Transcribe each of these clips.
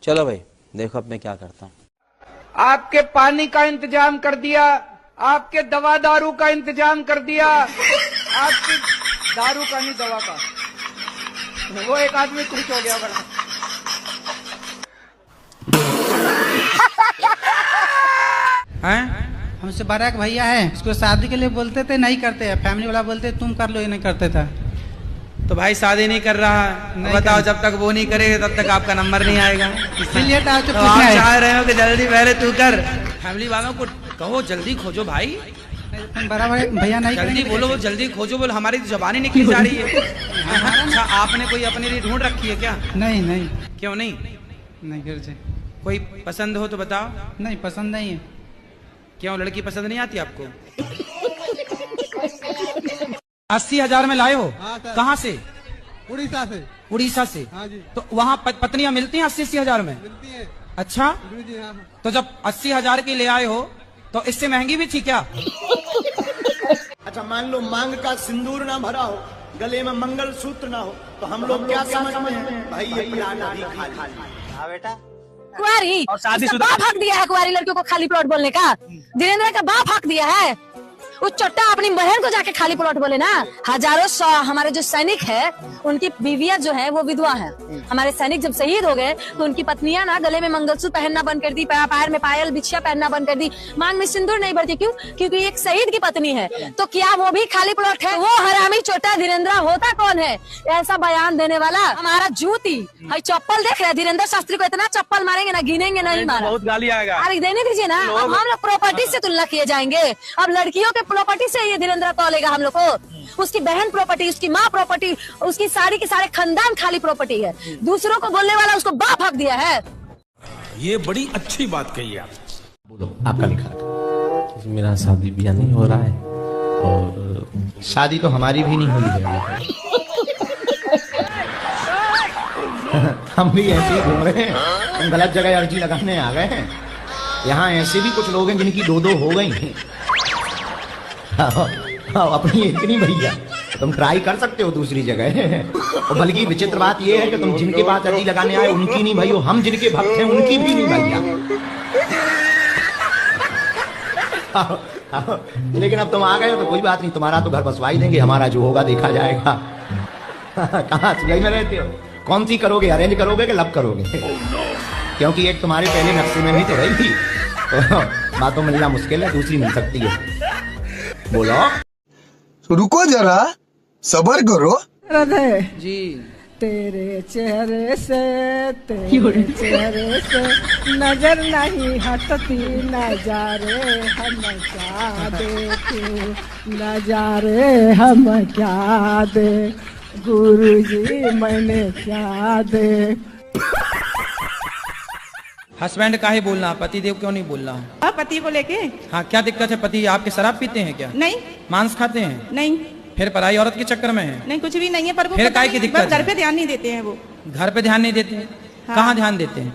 चलो भाई देखो अब मैं क्या करता हूँ। आपके पानी का इंतजाम कर दिया, आपके दवा दारू का इंतजाम कर दिया, आपकी दारू का नहीं दवा का। वो एक आदमी खुश हो गया बड़ा। हैं? हमसे बड़ा एक भैया है, उसको शादी के लिए बोलते थे नहीं करते हैं, फैमिली वाला बोलते तुम कर लो, ये नहीं करते था। तो भाई शादी नहीं कर रहा है, बताओ जब तक वो नहीं करेगा तब तक आपका नंबर नहीं आएगा। इसीलिए तो तो आप चाह रहे हो कि जल्दी पहले तू कर, फैमिली वालों को कहो जल्दी खोजो भाई, बड़ा भैया नहीं जल्दी बोलो, वो जल्दी खोजो बोलो, हमारी तो जबानी निकली जा रही है। अच्छा आपने कोई अपने लिए ढूंढ रखी है क्या? नहीं नहीं। क्यों नहीं? नहीं घर से कोई पसंद हो तो बताओ। नहीं पसंद नहीं है। क्यों लड़की पसंद नहीं आती आपको? 80,000 में लाए हो? हाँ, कहाँ से? उड़ीसा से। उड़ीसा से? हाँ जी। तो वहाँ पत्नियां मिलती हैं 80,000 में? मिलती है। अच्छा जी हाँ। तो जब 80,000 की ले आए हो तो इससे महंगी भी थी क्या? अच्छा मान लो मांग का सिंदूर ना भरा हो, गले में मंगल सूत्र ना हो, तो हम लोग क्या समझते हैं भाई ये प्लान अभी खाली। हाँ बेटा कुंवारी बाप हक दिया है कुंवारी लड़कियों को खाली प्लॉट बोलने का। धीरेन्द्र का बाप हक दिया है। उस चट्टा अपनी बहन को जाके खाली प्लॉट बोले ना। हजारों हमारे जो सैनिक है उनकी बीवियां जो है वो विधवा है। हमारे सैनिक जब शहीद हो गए तो उनकी पत्नियां ना गले में मंगलसूत्र पहनना बंद कर दी, पैर में पायल बिछिया पहनना बंद कर दी, मांग में सिंदूर नहीं भरती। क्यों? क्योंकि एक शहीद की पत्नी है। तो क्या वो भी खाली प्लॉट है? वो हरामी चोटा धीरेन्द्र होता कौन है ऐसा बयान देने वाला? हमारा जूती भाई चप्पल देख रहे धीरेन्द्र शास्त्री को, इतना चप्पल मारेंगे ना गिनेंगे नहीं मारा। बहुत गाली आएगा। अरे देने दीजिए ना। अब हम लोग प्रॉपर्टी से तुलना किए जाएंगे। अब लड़कियों के प्रॉपर्टी से ये धीरेन्द्र तौलेगा हम लोग को। उसकी बहन प्रॉपर्टी, उसकी माँ प्रॉपर्टी, उसकी सारी के सारे खानदान खाली प्रॉपर्टी है। दूसरों को बोलने वाला उसको बाप हक दिया है। ये बड़ी अच्छी बात कही आप। बोलो आपका लिखा। मेरा शादी ब्याह नहीं हो रहा है और शादी तो हमारी भी नहीं हुई है। हम भी ऐसे ही घूम रहे हैं, हम गलत जगह अर्जी लगाने आ गए हैं। यहाँ ऐसे भी कुछ लोग हैं जिनकी दो हो गई। अपनी एक नहीं भैया, तुम ट्राई कर सकते हो दूसरी जगह। और बल्कि विचित्र बात यह है कि तुम जिनके पास अर्जी लगाने आए उनकी नहीं भाई, हम जिनके भक्त हैं उनकी भी नहीं भैया। लेकिन अब तुम आ गए हो तो कोई बात नहीं, तुम्हारा तो घर बसवाई देंगे, हमारा जो होगा देखा जाएगा। कहाँ सिलाई में रहते हो? कौन सी करोगे, अरेंज करोगे कि लब करोगे? क्योंकि एक तुम्हारे पहले नक्शे में भी तो रही थी, तो बातों मिलना मुश्किल है, दूसरी मिल सकती है। बोलो रुको जरा, सबर करो। राधे जी तेरे चेहरे से नजर नहीं हटती, नजारे हम क्या देखें, नजारे हम क्या दे, गुरुजी मैंने क्या दे। हस्बैंड का ही बोलना, पति देव क्यों नहीं बोलना? पति को लेके हाँ क्या दिक्कत है? पति आपके शराब पीते हैं क्या? नहीं। मांस खाते हैं? नहीं। फिर पराई औरत के चक्कर में है? नहीं कुछ भी नहीं है, पर वो फिर काय की दिक्कत? घर पे ध्यान नहीं देते हैं। वो घर पे ध्यान नहीं देते हैं? हाँ। कहाँ ध्यान देते हैं?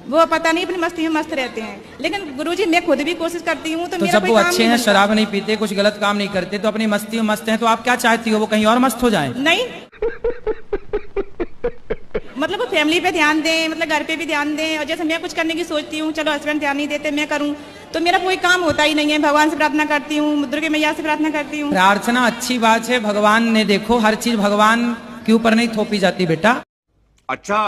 वो पता नहीं अपनी मस्ती में मस्त रहते हैं। लेकिन गुरुजी मैं खुद भी कोशिश करती हूँ। तो जब वो अच्छे हैं, शराब नहीं पीते, कुछ गलत काम नहीं करते, तो अपनी मस्ती में मस्त हैं, तो आप क्या चाहती हो वो कहीं और मस्त हो जाए? नहीं मतलब वो फैमिली पे ध्यान दें, मतलब घर पे भी ध्यान दें। और जैसे मैं कुछ करने की सोचती हूँ, चलो हस्बैंड ध्यान नहीं देते, मैं करूँ, तो मेरा कोई काम होता ही नहीं है। भगवान से प्रार्थना करती हूँ, दुर्गा मैया से प्रार्थना करती हूँ। प्रार्थना अच्छी बात है, भगवान ने देखो हर चीज भगवान के ऊपर नहीं थोपी जाती बेटा। अच्छा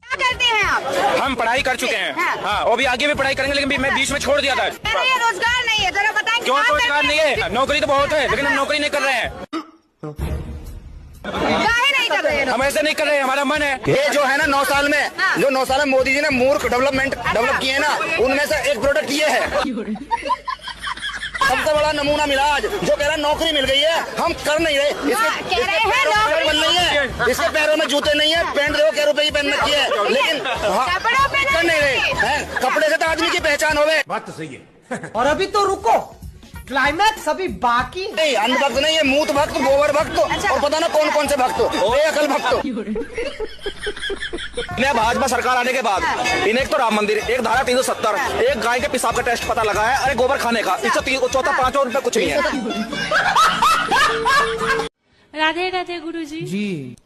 क्या करते हैं आप? हम पढ़ाई कर चुके हैं। हाँ और भी आगे भी पढ़ाई करेंगे, लेकिन मैं बीच में छोड़ दिया था। ये रोजगार नहीं है, जरा बताएं क्यों रोजगार नहीं है? नौकरी तो बहुत है, लेकिन हम नौकरी नहीं कर रहे हैं। काहे नहीं कर रहे हैं? हम ऐसे नहीं कर रहे हैं, हमारा मन है। ये जो है ना 9 साल में, जो 9 साल में मोदी जी ने मूर्ख डेवलपमेंट डेवलप किए ना, उनमें से एक प्रोडक्ट ये है। सबसे बड़ा नमूना मिला आज, जो कह रहा है नौकरी मिल गई है, हम कर नहीं रहे। इसके पैरों में नहीं है, इसके पैरों में जूते नहीं है, पैंट देखो क्या रुपए की पहन रखी है, लेकिन कर नहीं रहे। कपड़े से तो आदमी की पहचान होवे। बात तो सही है। और अभी तो रुको, क्लाइमैक्स अभी बाकी नहीं, अंध भक्त नहीं है, मूत भक्त, गोबर भक्त, और पता ना कौन कौन से भक्त, बेअकल भक्त। भाजपा सरकार आने के बाद इन्हें एक तो राम मंदिर, एक धारा 370, एक गाय के पेशाब का टेस्ट पता लगा है, अरे गोबर खाने का, इससे चौथा 5 रुपए कुछ नहीं है। राधे राधे गुरुजी। जी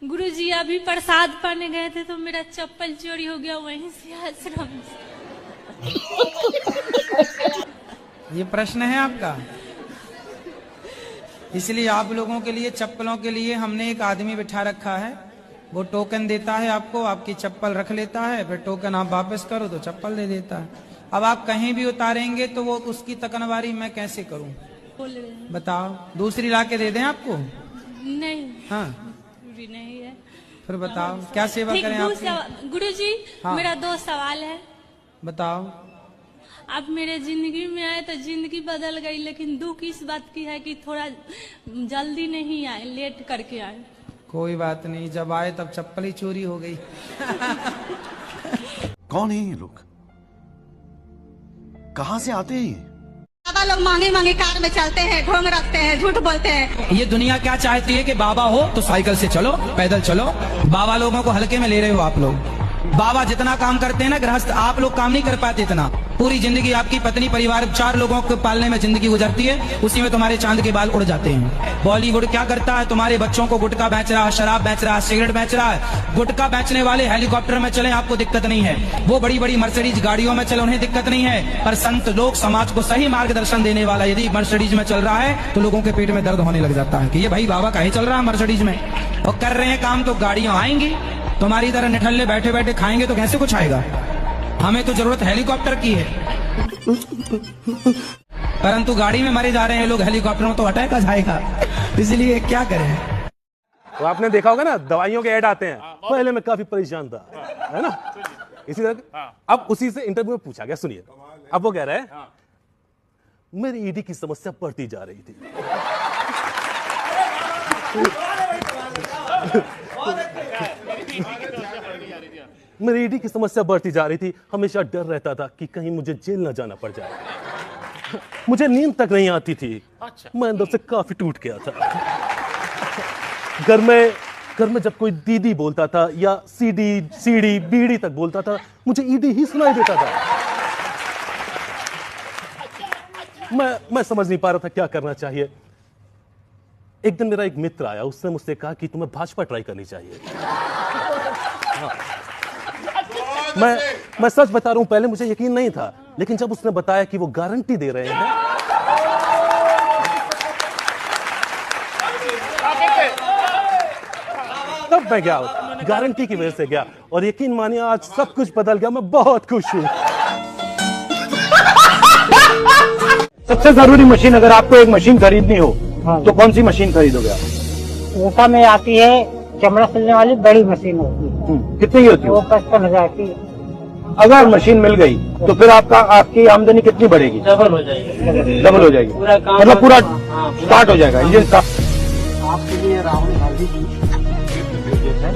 गुरुजी अभी प्रसाद पाने गए थे तो मेरा चप्पल चोरी हो गया वहीं से आश्रम से। ये प्रश्न है आपका। इसलिए आप लोगों के लिए चप्पलों के लिए हमने एक आदमी बिठा रखा है। वो टोकन देता है आपको, आपकी चप्पल रख लेता है, फिर टोकन आप वापस करो तो चप्पल दे देता है। अब आप कहीं भी उतारेंगे तो वो उसकी तकनवारी मैं कैसे करूं? बोल रहे हैं। बताओ, दूसरी ला के दे दें आपको? नहीं। हाँ भी नहीं है। फिर बताओ क्या सेवा करें आपकी? गुरुजी हाँ। मेरा 2 सवाल है। बताओ। आप मेरे जिंदगी में आए तो जिंदगी बदल गई, लेकिन दुख इस बात की है कि थोड़ा जल्दी नहीं आए, लेट करके आए। कोई बात नहीं, जब आए तब चप्पल ही चोरी हो गई। कौन है ये लोग? कहां से आते हैं? बाबा लोग मांगे मांगे कार में चलते हैं, ढोंग रखते हैं, झूठ बोलते हैं। ये दुनिया क्या चाहती है कि बाबा हो तो साइकिल से चलो, पैदल चलो। बाबा लोगों को हल्के में ले रहे हो आप लोग। बाबा जितना काम करते हैं ना गृहस्थ, आप लोग काम नहीं कर पाते इतना। पूरी जिंदगी आपकी पत्नी परिवार 4 लोगों को पालने में जिंदगी गुजरती है, उसी में तुम्हारे चांद के बाल उड़ जाते हैं। बॉलीवुड क्या करता है? तुम्हारे बच्चों को गुटखा बेच रहा है, शराब बेच रहा है, सिगरेट बेच रहा है। गुटखा बेचने वाले हेलीकॉप्टर में चले, आपको दिक्कत नहीं है। वो बड़ी बड़ी मर्सिडीज गाड़ियों में चले, उन्हें दिक्कत नहीं है। पर संत लोग समाज को सही मार्गदर्शन देने वाला यदि मर्सिडीज में चल रहा है तो लोगों के पेट में दर्द होने लग जाता है कि ये भाई बाबा काहे चल रहा है मर्सिडीज में। और कर रहे हैं काम तो गाड़ियां आएंगी, तुम्हारी तरह निठल्ले बैठे बैठे खाएंगे तो कैसे कुछ आएगा? हमें तो जरूरत हेलीकॉप्टर की है। परंतु गाड़ी में मरे जा रहे हैं लोग, हेलीकॉप्टर में तो अटैक आ जाएगा। इसलिए क्या करें? तो आपने देखा होगा ना, दवाइयों के ऐड आते हैं। पहले मैं काफी परेशान था, है ना? इसी तरह अब उसी से इंटरव्यू में पूछा गया, सुनिए। अब वो कह रहे हैं मेरी ईडी की समस्या बढ़ती जा रही थी। मेरी ईडी की समस्या बढ़ती जा रही थी। हमेशा डर रहता था कि कहीं मुझे जेल न जाना पड़ जाए। मुझे नींद तक नहीं आती थी। मैं अंदर से काफी टूट गया था। घर में जब कोई दीदी बोलता था या सीडी बीड़ी तक बोलता था, मुझे ईडी ही सुनाई देता था। मैं समझ नहीं पा रहा था क्या करना चाहिए। एक दिन मेरा एक मित्र आया, उसने मुझसे कहा कि तुम्हें भाजपा ट्राई करनी चाहिए। हाँ। मैं सच बता रहा हूं, पहले मुझे यकीन नहीं था, लेकिन जब उसने बताया कि वो गारंटी दे रहे हैं, तब मैं गया, गारंटी की वजह से गया, और यकीन मानिए आज सब कुछ बदल गया। मैं बहुत खुश हूं। सबसे जरूरी मशीन, अगर आपको एक मशीन खरीदनी हो तो कौन सी मशीन खरीदोगे आप? ऊषा में आती है चमड़ा सिलने वाली बड़ी मशीन होती है। कितनी की होती है? वो 55,000 की। अगर मशीन मिल गई तो फिर आपकी आमदनी कितनी बढ़ेगी? डबल हो जाएगी। डबल हो जाएगी, मतलब पूरा स्टार्ट हो जाएगा इंजन स्टार्ट। आपके लिए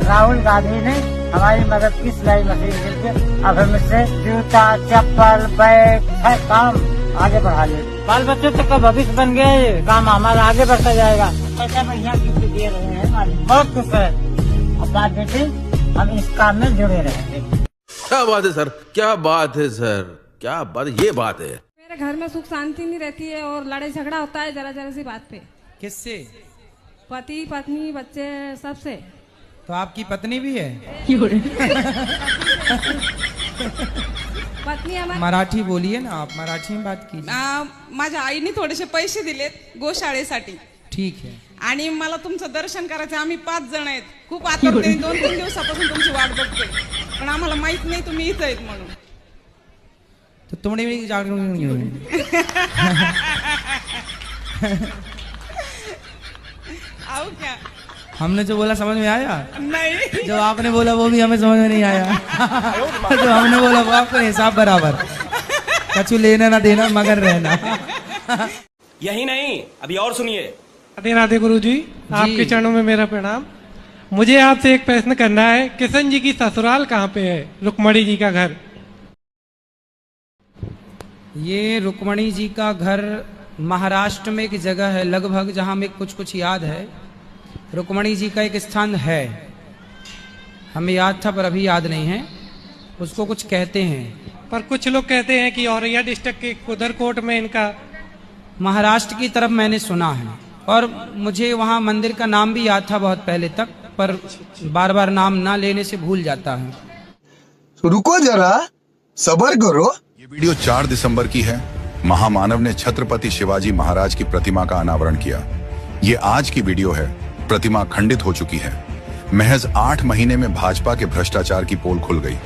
राहुल गांधी ने हमारी मदद की, सिलाई मशीन करके अब हम इससे जूता, चप्पल, बैग हर काम आगे बढ़ा ले। बाल बच्चों तक का भविष्य बन गया, ये काम हमारा आगे बढ़ता जाएगा। ऐसा बढ़िया गिफ्ट दे रहे हैं, बहुत खुश है। अब बात बेटे, हम इस काम में जुड़े रहेंगे। क्या बात है सर, क्या बात है सर, क्या बात, ये बात है। मेरे घर में सुख शांति नहीं रहती है और लड़ाई झगड़ा होता है जरा जरा सी बात पे। किससे? पति पत्नी बच्चे सबसे। तो आपकी पत्नी भी है? पत्नी हमारी। मराठी बोलिए ना आप, मराठी में बात कीजिए। माझ्या आईने थोडेसे पैसे दिलेत गोशाळेसाठी। ठीक है। आणि मला तुमचं दर्शन करायचं। आम्ही 5 जण आहेत, खूप आतुरतेने 2-3 दिवसापासून तुमची वाट बघतोय, पण आम्हाला माहित नाही तुम्ही इथं आहेत म्हणून। तो तुमने भी आओ क्या? हमने जो बोला समझ में आया? नहीं। जो आपने बोला वो भी हमें समझ में नहीं आया। जो हमने बोला वो आपको हिसाब बराबर। कछु लेना ना देना, मगर रहना। यही नहीं, अभी और सुनिए। राधे राधे गुरु जी, आपके चरणों में मेरा प्रणाम। मुझे आपसे एक प्रश्न करना है, किशन जी की ससुराल कहाँ पे है? रुक्मणी जी का घर। ये रुक्मणी जी का घर महाराष्ट्र में एक जगह है लगभग, जहाँ में कुछ याद है। रुक्मणी जी का एक स्थान है, हमें याद था पर अभी याद नहीं है। उसको कुछ कहते हैं, पर कुछ लोग कहते हैं कि औरैया डिस्ट्रिक्ट के कुदरकोट में इनका। महाराष्ट्र की तरफ मैंने सुना है, और मुझे वहाँ मंदिर का नाम भी याद था बहुत पहले तक। पर बार बार नाम ना लेने से भूल जाता है। रुको जरा, सबर करो। ये वीडियो 4 दिसंबर की है। महामानव ने छत्रपति शिवाजी महाराज की प्रतिमा का अनावरण किया। ये आज की वीडियो है। प्रतिमा खंडित हो चुकी है। महज 8 महीने में भाजपा के भ्रष्टाचार की पोल खुल गई।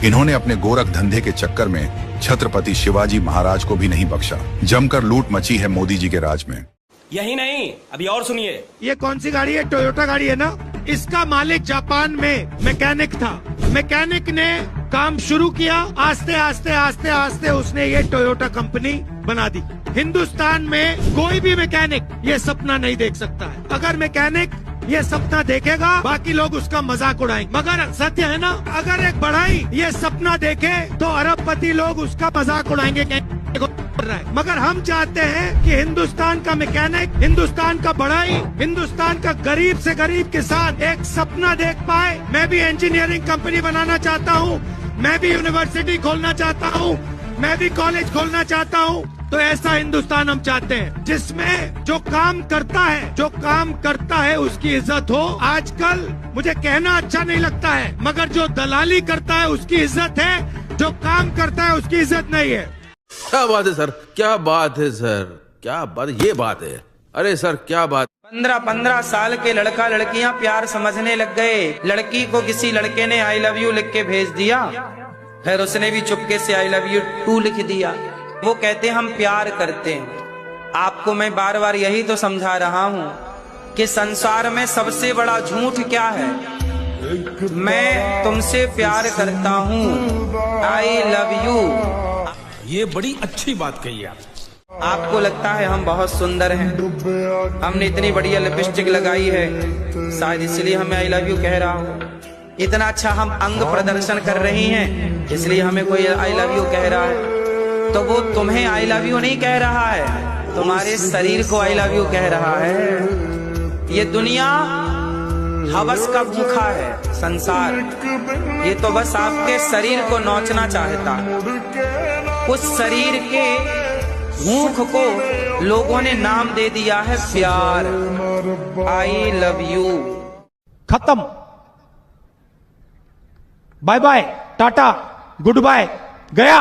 इन्होंने अपने गोरख धंधे के चक्कर में छत्रपति शिवाजी महाराज को भी नहीं बख्शा। जमकर लूट मची है मोदी जी के राज में। यही नहीं, अभी और सुनिए। ये कौन सी गाड़ी है? टोयोटा गाड़ी है ना? इसका मालिक जापान में मैकेनिक था। मैकेनिक ने काम शुरू किया, आस्ते आस्ते आस्ते आस्ते उसने ये टोयोटा कंपनी बना दी। हिंदुस्तान में कोई भी मैकेनिक ये सपना नहीं देख सकता है। अगर मैकेनिक ये सपना देखेगा, बाकी लोग उसका मजाक उड़ाएंगे। मगर सत्य है ना, अगर एक बढ़ाई ये सपना देखे तो अरबपति लोग उसका मजाक उड़ाएंगे। मगर हम चाहते हैं कि हिंदुस्तान का मैकेनिक, हिंदुस्तान का बढ़ाई, हिंदुस्तान का गरीब से गरीब किसान एक सपना देख पाए। मैं भी इंजीनियरिंग कंपनी बनाना चाहता हूँ, मैं भी यूनिवर्सिटी खोलना चाहता हूँ, मैं भी कॉलेज खोलना चाहता हूँ। तो ऐसा हिंदुस्तान हम चाहते हैं जिसमें जो काम करता है उसकी इज्जत हो। आजकल मुझे कहना अच्छा नहीं लगता है, मगर जो दलाली करता है उसकी इज्जत है, जो काम करता है उसकी इज्जत नहीं है। क्या बात है सर, क्या बात है सर, क्या बात, ये बात है। अरे सर क्या बात। 15 साल के लड़का लड़कियां प्यार समझने लग गए। लड़की को किसी लड़के ने आई लव यू लिख के भेज दिया, फिर उसने भी चुपके से आई लव यू टू लिख दिया। वो कहते हम प्यार करते हैं। आपको मैं बार बार यही तो समझा रहा हूँ कि संसार में सबसे बड़ा झूठ क्या है? मैं तुमसे प्यार करता हूँ, आई लव यू। ये बड़ी अच्छी बात कही आप। आपको लगता है हम बहुत सुंदर हैं, हमने इतनी बढ़िया लिपस्टिक लगाई है, शायद इसलिए हमें आई लव यू कह रहा हूँ। इतना अच्छा हम अंग प्रदर्शन कर रही हैं, इसलिए हमें कोई आई लव यू कह रहा है। तो वो तुम्हें आई लव यू नहीं कह रहा है, तुम्हारे शरीर को आई लव यू कह रहा है। ये दुनिया हवस का भूखा है, संसार ये तो बस आपके शरीर को नोचना चाहता है। उस शरीर के भूख को लोगों ने नाम दे दिया है प्यार, आई लव यू। खत्म, bye bye, tata, goodbye, गया।